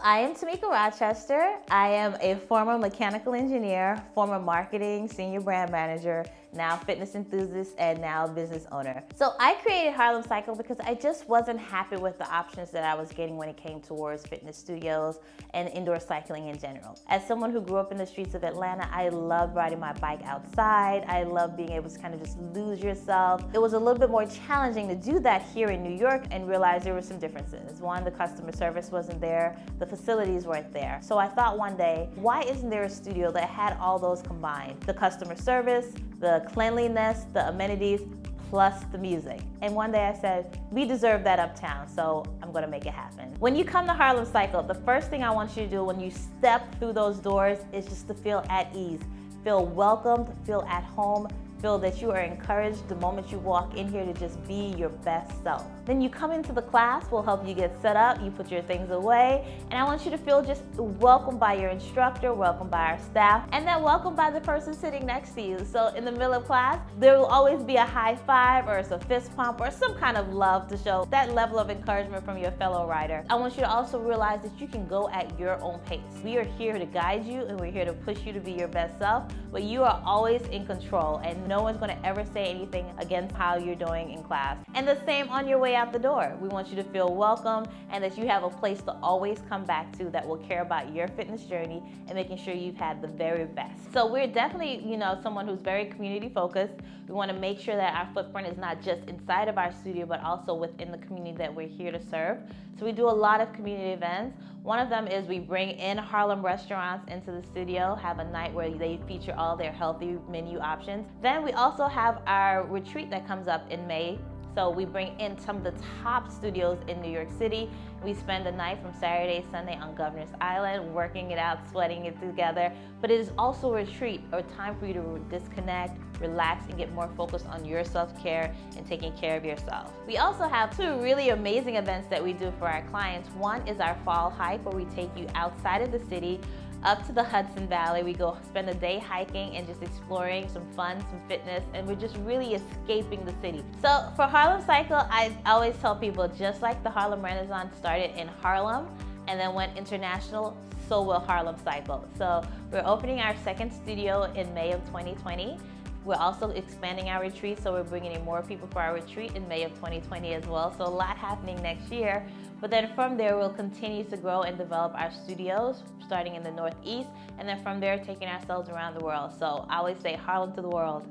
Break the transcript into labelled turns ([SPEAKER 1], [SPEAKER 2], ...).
[SPEAKER 1] I am Tamika Rochester. I am a former mechanical engineer, former marketing, senior brand manager, now fitness enthusiast, and now business owner. So I created Harlem Cycle because I just wasn't happy with the options that I was getting when it came towards fitness studios and indoor cycling in general. As someone who grew up in the streets of Atlanta, I loved riding my bike outside. I loved being able to kind of just lose yourself. It was a little bit more challenging to do that here in New York and realize there were some differences. One, the customer service wasn't there. The facilities weren't there. So I thought one day, why isn't there a studio that had all those combined? The customer service, the cleanliness, the amenities, plus the music. And one day I said, we deserve that uptown, so I'm gonna make it happen. When you come to Harlem Cycle, the first thing I want you to do when you step through those doors is just to feel at ease, feel welcomed, feel at home, feel that you are encouraged the moment you walk in here to just be your best self. Then you come into the class, we'll help you get set up, you put your things away, and I want you to feel just welcomed by your instructor, welcomed by our staff, and then welcomed by the person sitting next to you. So in the middle of class, there will always be a high five or a fist pump or some kind of love to show that level of encouragement from your fellow rider. I want you to also realize that you can go at your own pace. We are here to guide you and we're here to push you to be your best self, but you are always in control and no one's gonna ever say anything against how you're doing in class. And the same on your way out the door. We want you to feel welcome and that you have a place to always come back to that will care about your fitness journey and making sure you've had the very best. So we're definitely, someone who's very community focused. We want to make sure that our footprint is not just inside of our studio, but also within the community that we're here to serve. So we do a lot of community events. One of them is we bring in Harlem restaurants into the studio, have a night where they feature all their healthy menu options. Then we also have our retreat that comes up in May. So we bring in some of the top studios in New York City. We spend the night from Saturday, Sunday on Governor's Island, working it out, sweating it together. But it is also a retreat, or time for you to disconnect, relax, and get more focused on your self-care and taking care of yourself. We also have two really amazing events that we do for our clients. One is our fall hike, where we take you outside of the city, up to the Hudson Valley. We go spend a day hiking and just exploring some fun, some fitness, and we're just really escaping the city. So for Harlem Cycle, I always tell people, just like the Harlem Renaissance started in Harlem and then went international, so will Harlem Cycle. So we're opening our second studio in May of 2020. We're also expanding our retreat, so we're bringing in more people for our retreat in May of 2020 as well. So a lot happening next year. But then from there, we'll continue to grow and develop our studios, starting in the Northeast, and then from there, taking ourselves around the world. So I always say Harlem to the world.